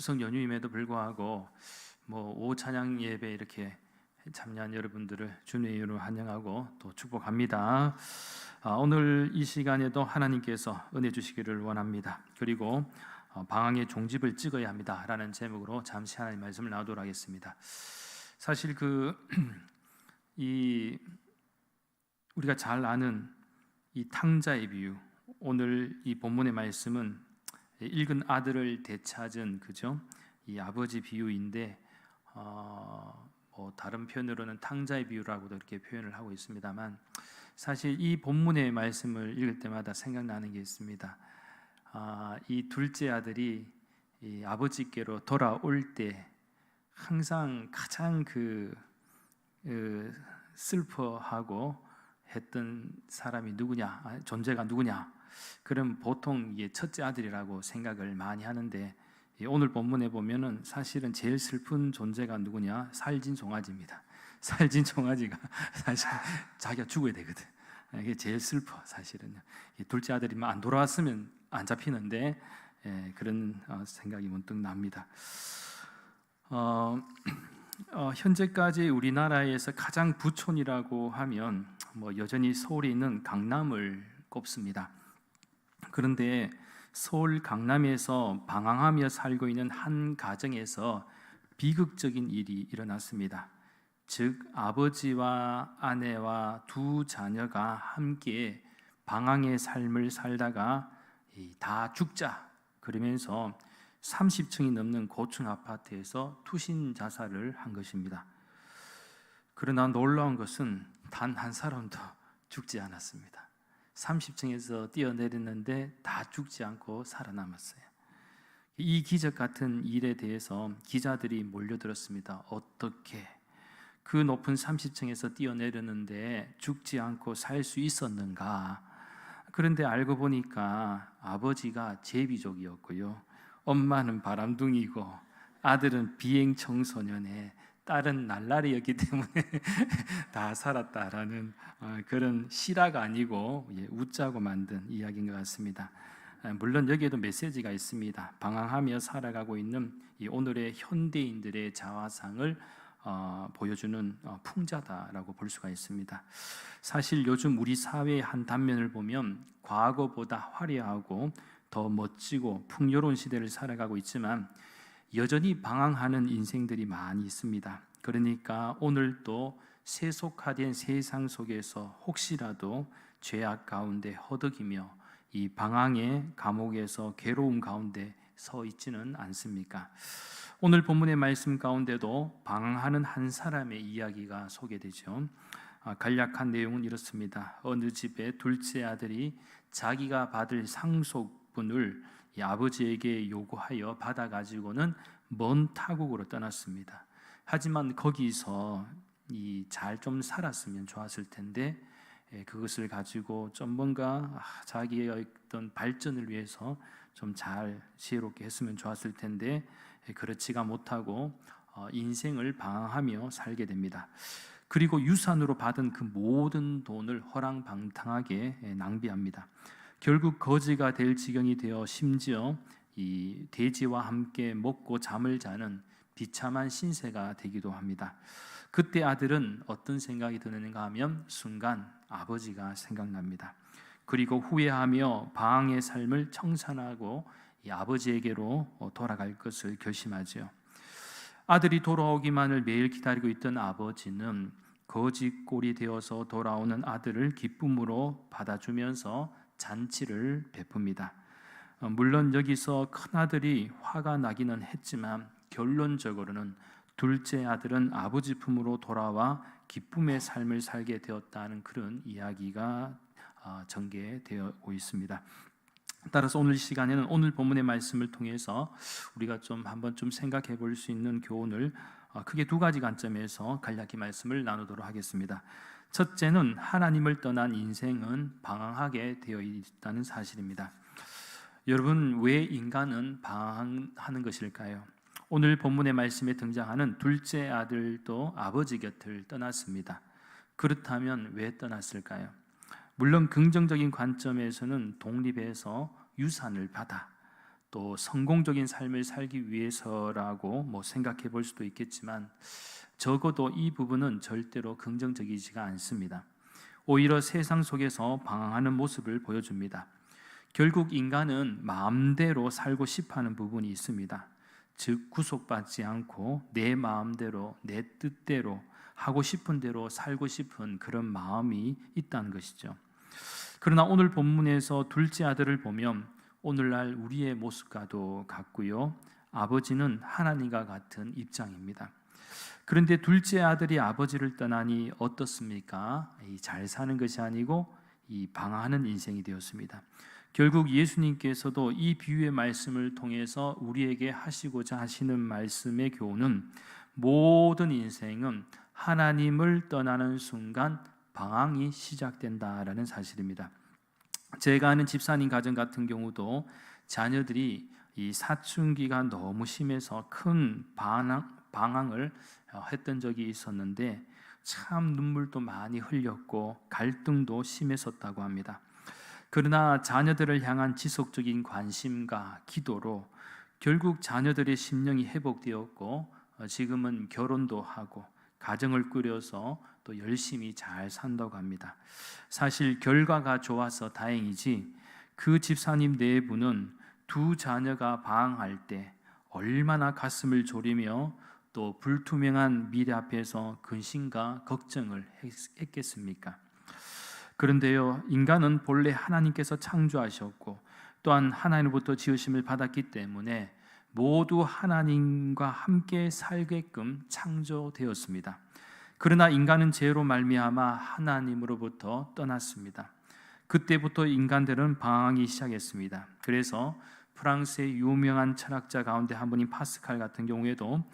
추석 연휴임에도 불구하고 오후 찬양 예배 이렇게 참여한 여러분들을 주님의 이름으로 환영하고 또 축복합니다. 오늘 이 시간에도 하나님께서 은혜 주시기를 원합니다. 그리고 방황의 종집을 찍어야 합니다라는 제목으로 잠시 하나님 말씀을 나누도록 하겠습니다. 사실 이 우리가 잘 아는 이 탕자의 비유, 오늘 이 본문의 말씀은 읽은 아들을 되찾은 이 아버지 비유인데 다른 표현으로는 탕자의 비유라고도 이렇게 표현을 하고 있습니다만, 사실 이 본문의 말씀을 읽을 때마다 생각나는 게 있습니다. 이 둘째 아들이 이 아버지께로 돌아올 때 항상 가장 슬퍼하고 했던 사람이 누구냐, 존재가 누구냐? 그럼 보통 이게 첫째 아들이라고 생각을 많이 하는데, 오늘 본문에 보면은 사실은 제일 슬픈 존재가 누구냐? 살진 송아지입니다. 살진 송아지가 사실 자기가 죽어야 되거든. 이게 제일 슬퍼. 사실은요. 둘째 아들이 안 돌아왔으면 안 잡히는데 그런 생각이 문득 납니다. 현재까지 우리나라에서 가장 부촌이라고 하면 여전히 서울에 있는 강남을 꼽습니다. 그런데 서울 강남에서 방황하며 살고 있는 한 가정에서 비극적인 일이 일어났습니다. 즉 아버지와 아내와 두 자녀가 함께 방황의 삶을 살다가 다 죽자 그러면서 30층이 넘는 고층 아파트에서 투신 자살을 한 것입니다. 그러나 놀라운 것은 단 한 사람도 죽지 않았습니다. 30층에서 뛰어내렸는데 다 죽지 않고 살아남았어요. 이 기적 같은 일에 대해서 기자들이 몰려들었습니다. 어떻게 그 높은 30층에서 뛰어내렸는데 죽지 않고 살 수 있었는가? 그런데 알고 보니까 아버지가 제비족이었고요, 엄마는 바람둥이고 아들은 비행 청소년에 딸은 날라리였기 때문에 다 살았다라는 그런 실화가 아니고 웃자고 만든 이야기인 것 같습니다. 물론 여기에도 메시지가 있습니다. 방황하며 살아가고 있는 이 오늘의 현대인들의 자화상을 보여주는 풍자다라고 볼 수가 있습니다. 사실 요즘 우리 사회의 한 단면을 보면 과거보다 화려하고 더 멋지고 풍요로운 시대를 살아가고 있지만 여전히 방황하는 인생들이 많이 있습니다. 그러니까 오늘도 세속화된 세상 속에서 혹시라도 죄악 가운데 허덕이며 이 방황의 감옥에서 괴로움 가운데 서 있지는 않습니까? 오늘 본문의 말씀 가운데도 방황하는 한 사람의 이야기가 소개되죠. 간략한 내용은 이렇습니다. 어느 집의 둘째 아들이 자기가 받을 상속분을 이 아버지에게 요구하여 받아가지고는 먼 타국으로 떠났습니다. 하지만 거기서 잘 좀 살았으면 좋았을 텐데 그것을 가지고 좀 뭔가 자기의 어떤 발전을 위해서 좀 잘 지혜롭게 했으면 좋았을 텐데 그렇지가 못하고 인생을 방황하며 살게 됩니다. 그리고 유산으로 받은 그 모든 돈을 허랑방탕하게 낭비합니다. 결국 거지가 될 지경이 되어 심지어 이 돼지와 함께 먹고 잠을 자는 비참한 신세가 되기도 합니다. 그때 아들은 어떤 생각이 드는가 하면 순간 아버지가 생각납니다. 그리고 후회하며 방황의 삶을 청산하고 이 아버지에게로 돌아갈 것을 결심하죠. 아들이 돌아오기만을 매일 기다리고 있던 아버지는 거지꼴이 되어서 돌아오는 아들을 기쁨으로 받아주면서 잔치를 베풉니다. 물론 여기서 큰아들이 화가 나기는 했지만 결론적으로는 둘째 아들은 아버지 품으로 돌아와 기쁨의 삶을 살게 되었다는 그런 이야기가 전개되고 있습니다. 따라서 오늘 시간에는 오늘 본문의 말씀을 통해서 우리가 한번 생각해 볼 수 있는 교훈을 크게 두 가지 관점에서 간략히 말씀을 나누도록 하겠습니다. 첫째는 하나님을 떠난 인생은 방황하게 되어 있다는 사실입니다. 여러분, 왜 인간은 방황하는 것일까요? 오늘 본문의 말씀에 등장하는 둘째 아들도 아버지 곁을 떠났습니다. 그렇다면 왜 떠났을까요? 물론 긍정적인 관점에서는 독립해서 유산을 받아 또 성공적인 삶을 살기 위해서라고 생각해 볼 수도 있겠지만 적어도 이 부분은 절대로 긍정적이지가 않습니다. 오히려 세상 속에서 방황하는 모습을 보여줍니다. 결국 인간은 마음대로 살고 싶어하는 부분이 있습니다. 즉 구속받지 않고 내 마음대로 내 뜻대로 하고 싶은 대로 살고 싶은 그런 마음이 있다는 것이죠. 그러나 오늘 본문에서 둘째 아들을 보면 오늘날 우리의 모습과도 같고요. 아버지는 하나님과 같은 입장입니다. 그런데 둘째 아들이 아버지를 떠나니 어떻습니까? 잘 사는 것이 아니고 이 방황하는 인생이 되었습니다. 결국 예수님께서도 이 비유의 말씀을 통해서 우리에게 하시고자 하시는 말씀의 교훈은 모든 인생은 하나님을 떠나는 순간 방황이 시작된다라는 사실입니다. 제가 아는 집사님 가정 같은 경우도 자녀들이 이 사춘기가 너무 심해서 큰 방황을 했던 적이 있었는데 참 눈물도 많이 흘렸고 갈등도 심했었다고 합니다. 그러나 자녀들을 향한 지속적인 관심과 기도로 결국 자녀들의 심령이 회복되었고 지금은 결혼도 하고 가정을 꾸려서 또 열심히 잘 산다고 합니다. 사실 결과가 좋아서 다행이지 그 집사님 내부는 두 자녀가 방황할 때 얼마나 가슴을 졸이며 또 불투명한 미래 앞에서 근심과 걱정을 했겠습니까? 그런데요, 인간은 본래 하나님께서 창조하셨고 또한 하나님으로부터 지으심을 받았기 때문에 모두 하나님과 함께 살게끔 창조되었습니다. 그러나 인간은 죄로 말미암아 하나님으로부터 떠났습니다. 그때부터 인간들은 방황하기 시작했습니다. 그래서 프랑스의 유명한 철학자 가운데 한 분인 파스칼 같은 경우에도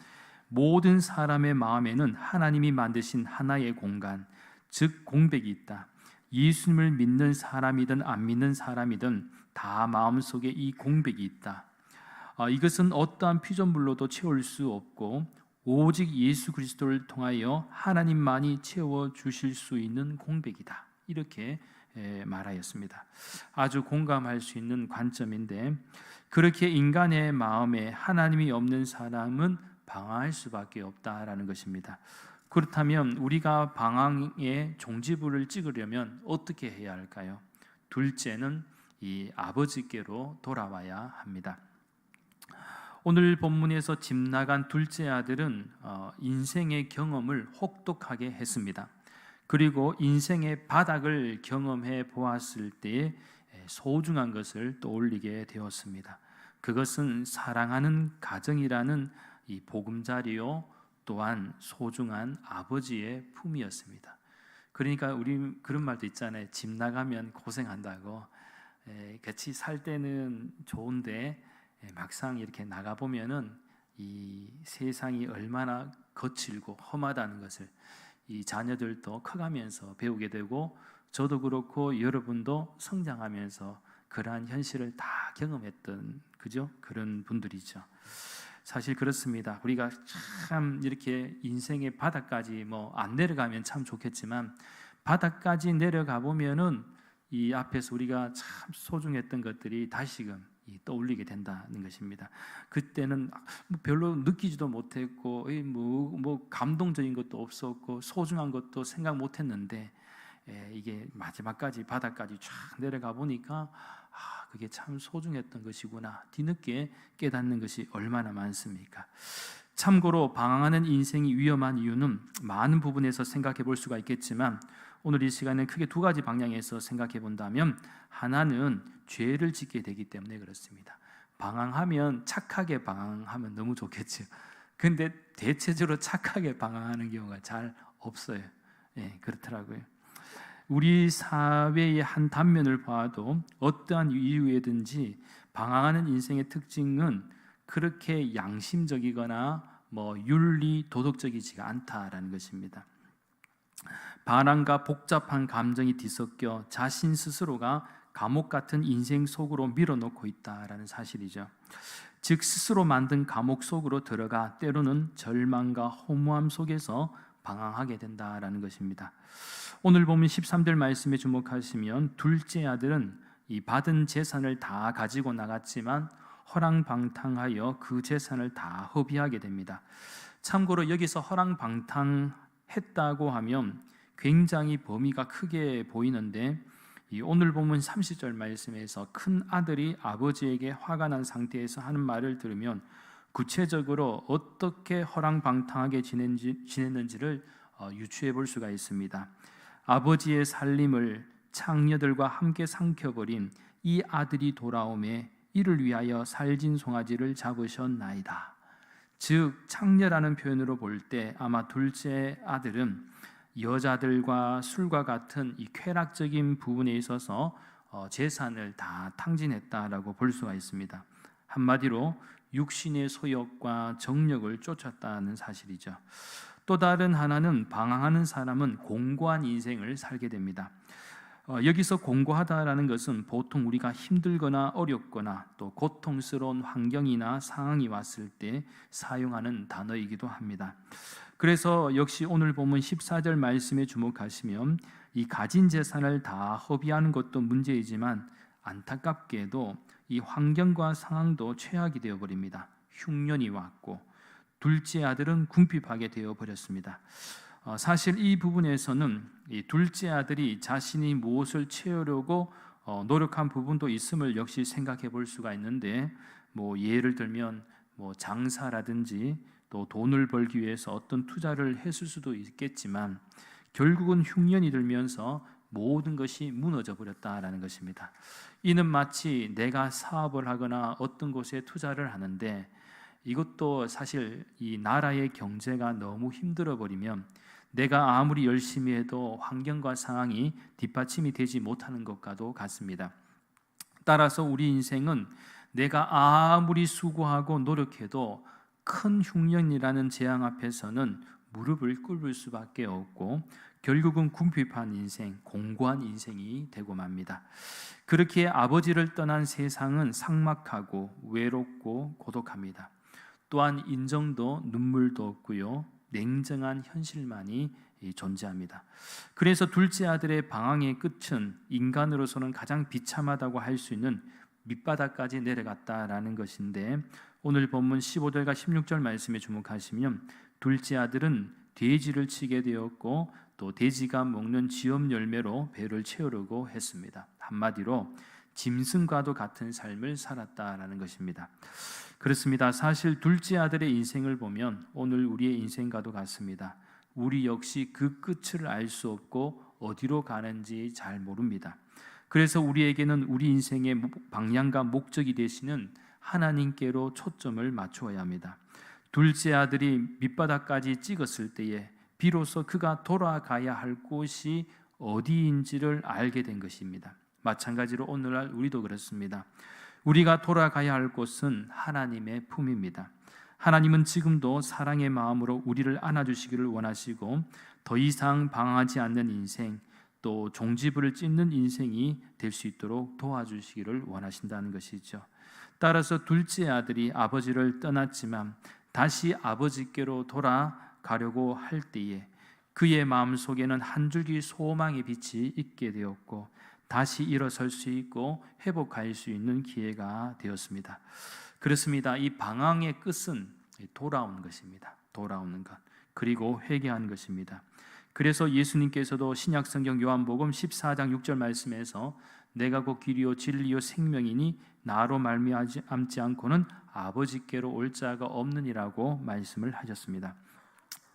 모든 사람의 마음에는 하나님이 만드신 하나의 공간, 즉 공백이 있다. 예수님을 믿는 사람이든 안 믿는 사람이든 다 마음속에 이 공백이 있다. 이것은 어떠한 피조물로도 채울 수 없고 오직 예수 그리스도를 통하여 하나님만이 채워주실 수 있는 공백이다. 이렇게 말하였습니다. 아주 공감할 수 있는 관점인데 그렇게 인간의 마음에 하나님이 없는 사람은 방황할 수밖에 없다라는 것입니다. 그렇다면 우리가 방황의 종지부를 찍으려면 어떻게 해야 할까요? 둘째는 이 아버지께로 돌아와야 합니다. 오늘 본문에서 집 나간 둘째 아들은 인생의 경험을 혹독하게 했습니다. 그리고 인생의 바닥을 경험해 보았을 때에 소중한 것을 떠올리게 되었습니다. 그것은 사랑하는 가정이라는 이 보금자리요 또한 소중한 아버지의 품이었습니다. 그러니까 우리 그런 말도 있잖아요. 집 나가면 고생한다고. 같이 살 때는 좋은데 막상 이렇게 나가보면은 이 세상이 얼마나 거칠고 험하다는 것을 이 자녀들도 커가면서 배우게 되고 저도 그렇고 여러분도 성장하면서 그러한 현실을 다 경험했던 그죠? 그런 분들이죠. 사실 그렇습니다. 우리가 참 이렇게 인생의 바닥까지 안 내려가면 참 좋겠지만 바닥까지 내려가 보면은 이 앞에서 우리가 참 소중했던 것들이 다시금 떠올리게 된다는 것입니다. 그때는 별로 느끼지도 못했고 감동적인 것도 없었고 소중한 것도 생각 못했는데 이게 마지막까지 바닥까지 쫙 내려가 보니까 그게 참 소중했던 것이구나 뒤늦게 깨닫는 것이 얼마나 많습니까? 참고로 방황하는 인생이 위험한 이유는 많은 부분에서 생각해 볼 수가 있겠지만 오늘 이 시간에 크게 두 가지 방향에서 생각해 본다면 하나는 죄를 짓게 되기 때문에 그렇습니다. 방황하면 착하게 방황하면 너무 좋겠죠. 근데 대체적으로 착하게 방황하는 경우가 잘 없어요. 그렇더라고요. 우리 사회의 한 단면을 봐도 어떠한 이유에든지 방황하는 인생의 특징은 그렇게 양심적이거나 윤리 도덕적이지가 않다라는 것입니다. 반항과 복잡한 감정이 뒤섞여 자신 스스로가 감옥 같은 인생 속으로 밀어넣고 있다라는 사실이죠. 즉 스스로 만든 감옥 속으로 들어가 때로는 절망과 허무함 속에서 방황하게 된다라는 것입니다. 오늘 보면 13절 말씀에 주목하시면 둘째 아들은 이 받은 재산을 다 가지고 나갔지만 허랑방탕하여 그 재산을 다 허비하게 됩니다. 참고로 여기서 허랑방탕했다고 하면 굉장히 범위가 크게 보이는데, 이 오늘 본문 30절 말씀에서 큰 아들이 아버지에게 화가 난 상태에서 하는 말을 들으면 구체적으로 어떻게 허랑방탕하게 지냈는지를 유추해 볼 수가 있습니다. 아버지의 살림을 창녀들과 함께 삼켜버린 이 아들이 돌아오매 이를 위하여 살진 송아지를 잡으셨나이다. 즉 창녀라는 표현으로 볼 때 아마 둘째 아들은 여자들과 술과 같은 이 쾌락적인 부분에 있어서 재산을 다 탕진했다라고 볼 수가 있습니다. 한마디로 육신의 소욕과 정력을 쫓았다는 사실이죠. 또 다른 하나는 방황하는 사람은 공고한 인생을 살게 됩니다. 여기서 공고하다라는 것은 보통 우리가 힘들거나 어렵거나 또 고통스러운 환경이나 상황이 왔을 때 사용하는 단어이기도 합니다. 그래서 역시 오늘 본문 14절 말씀에 주목하시면 이 가진 재산을 다 허비하는 것도 문제이지만 안타깝게도 이 환경과 상황도 최악이 되어버립니다. 흉년이 왔고 둘째 아들은 궁핍하게 되어버렸습니다. 사실 이 부분에서는 이 둘째 아들이 자신이 무엇을 채우려고 노력한 부분도 있음을 역시 생각해 볼 수가 있는데, 예를 들면 장사라든지 또 돈을 벌기 위해서 어떤 투자를 했을 수도 있겠지만 결국은 흉년이 들면서 모든 것이 무너져 버렸다라는 것입니다. 이는 마치 내가 사업을 하거나 어떤 곳에 투자를 하는데 이것도 사실 이 나라의 경제가 너무 힘들어 버리면 내가 아무리 열심히 해도 환경과 상황이 뒷받침이 되지 못하는 것과도 같습니다. 따라서 우리 인생은 내가 아무리 수고하고 노력해도 큰 흉년이라는 재앙 앞에서는 무릎을 꿇을 수밖에 없고 결국은 궁핍한 인생, 공고한 인생이 되고 맙니다. 그렇게 아버지를 떠난 세상은 삭막하고 외롭고 고독합니다. 또한 인정도 눈물도 없고요, 냉정한 현실만이 존재합니다. 그래서 둘째 아들의 방황의 끝은 인간으로서는 가장 비참하다고 할 수 있는 밑바닥까지 내려갔다라는 것인데, 오늘 본문 15절과 16절 말씀에 주목하시면 둘째 아들은 돼지를 치게 되었고 또 돼지가 먹는 지엄 열매로 배를 채우려고 했습니다. 한마디로 짐승과도 같은 삶을 살았다라는 것입니다. 그렇습니다. 사실 둘째 아들의 인생을 보면 오늘 우리의 인생과도 같습니다. 우리 역시 그 끝을 알 수 없고 어디로 가는지 잘 모릅니다. 그래서 우리에게는 우리 인생의 방향과 목적이 되시는 하나님께로 초점을 맞추어야 합니다. 둘째 아들이 밑바닥까지 찍었을 때에 비로소 그가 돌아가야 할 곳이 어디인지를 알게 된 것입니다. 마찬가지로 오늘날 우리도 그렇습니다. 우리가 돌아가야 할 곳은 하나님의 품입니다. 하나님은 지금도 사랑의 마음으로 우리를 안아주시기를 원하시고 더 이상 방황하지 않는 인생, 또 종지부를 찍는 인생이 될 수 있도록 도와주시기를 원하신다는 것이죠. 따라서 둘째 아들이 아버지를 떠났지만 다시 아버지께로 돌아가려고 할 때에 그의 마음속에는 한 줄기 소망의 빛이 있게 되었고 다시 일어설 수 있고 회복할 수 있는 기회가 되었습니다. 그렇습니다. 이 방황의 끝은 돌아오는 것입니다. 돌아오는 것, 그리고 회개하는 것입니다. 그래서 예수님께서도 신약성경 요한복음 14장 6절 말씀에서 내가 곧 길이요 진리요 생명이니 나로 말미암지 않고는 아버지께로 올 자가 없느니라고 말씀을 하셨습니다.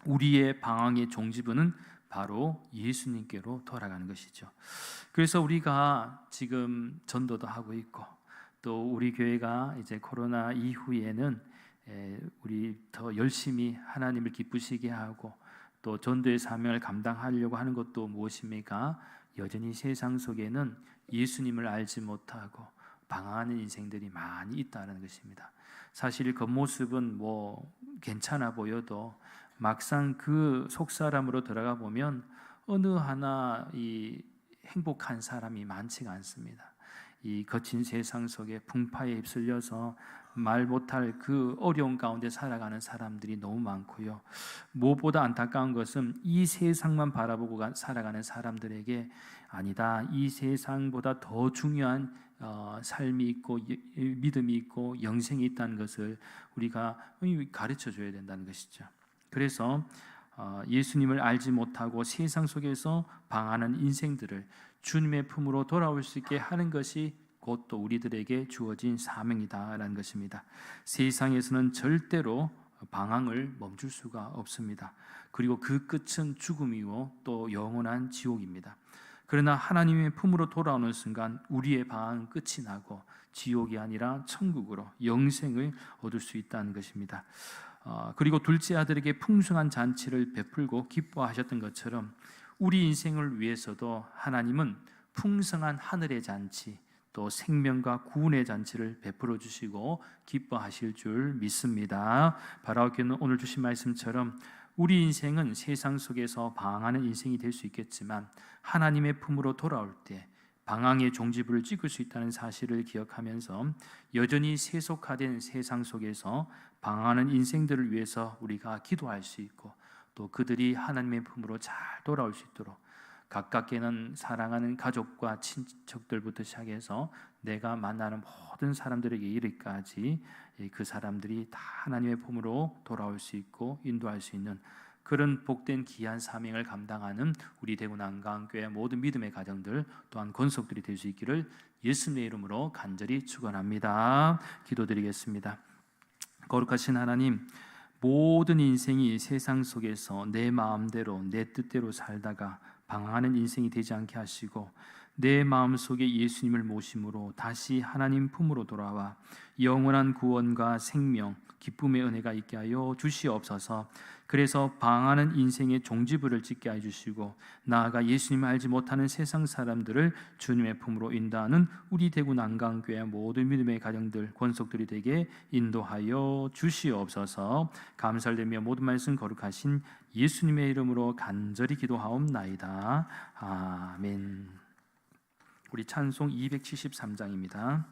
우리의 방황의 종지부는 바로 예수님께로 돌아가는 것이죠. 그래서 우리가 지금 전도도 하고 있고 또 우리 교회가 이제 코로나 이후에는 우리 더 열심히 하나님을 기쁘시게 하고 또 전도의 사명을 감당하려고 하는 것도 무엇입니까? 여전히 세상 속에는 예수님을 알지 못하고 방황하는 인생들이 많이 있다는 것입니다. 사실 겉모습은 괜찮아 보여도 막상 그 속사람으로 들어가 보면 어느 하나 이 행복한 사람이 많지가 않습니다. 이 거친 세상 속에 풍파에 휩쓸려서 말 못할 그 어려운 가운데 살아가는 사람들이 너무 많고요. 무엇보다 안타까운 것은 이 세상만 바라보고 살아가는 사람들에게 아니다, 이 세상보다 더 중요한 삶이 있고 믿음이 있고 영생이 있다는 것을 우리가 가르쳐 줘야 된다는 것이죠. 그래서 예수님을 알지 못하고 세상 속에서 방하는 인생들을 주님의 품으로 돌아올 수 있게 하는 것이 곧 또 우리들에게 주어진 사명이다라는 것입니다. 세상에서는 절대로 방황을 멈출 수가 없습니다. 그리고 그 끝은 죽음이고 또 영원한 지옥입니다. 그러나 하나님의 품으로 돌아오는 순간 우리의 방황은 끝이 나고 지옥이 아니라 천국으로 영생을 얻을 수 있다는 것입니다. 그리고 둘째 아들에게 풍성한 잔치를 베풀고 기뻐하셨던 것처럼 우리 인생을 위해서도 하나님은 풍성한 하늘의 잔치, 또 생명과 구원의 잔치를 베풀어 주시고 기뻐하실 줄 믿습니다. 바라옵기는 오늘 주신 말씀처럼 우리 인생은 세상 속에서 방황하는 인생이 될 수 있겠지만 하나님의 품으로 돌아올 때 방황의 종지부를 찍을 수 있다는 사실을 기억하면서 여전히 세속화된 세상 속에서 방황하는 인생들을 위해서 우리가 기도할 수 있고 또 그들이 하나님의 품으로 잘 돌아올 수 있도록 가깝게는 사랑하는 가족과 친척들부터 시작해서 내가 만나는 모든 사람들에게 이르기까지 그 사람들이 다 하나님의 품으로 돌아올 수 있고 인도할 수 있는 그런 복된 귀한 사명을 감당하는 우리 대구 난강교회 모든 믿음의 가정들 또한 권속들이 될 수 있기를 예수님의 이름으로 간절히 축원합니다. 기도드리겠습니다. 거룩하신 하나님, 모든 인생이 세상 속에서 내 마음대로 내 뜻대로 살다가 방황하는 인생이 되지 않게 하시고 내 마음속에 예수님을 모심으로 다시 하나님 품으로 돌아와 영원한 구원과 생명, 기쁨의 은혜가 있게 하여 주시옵소서. 그래서 방황하는 인생의 종지부를 찍게 해주시고 나아가 예수님을 알지 못하는 세상 사람들을 주님의 품으로 인도하는 우리 대구 난강교회 모든 믿음의 가정들 권속들이 되게 인도하여 주시옵소서. 감사드리며 모든 말씀 거룩하신 예수님의 이름으로 간절히 기도하옵나이다. 아멘. 우리 찬송 273장입니다.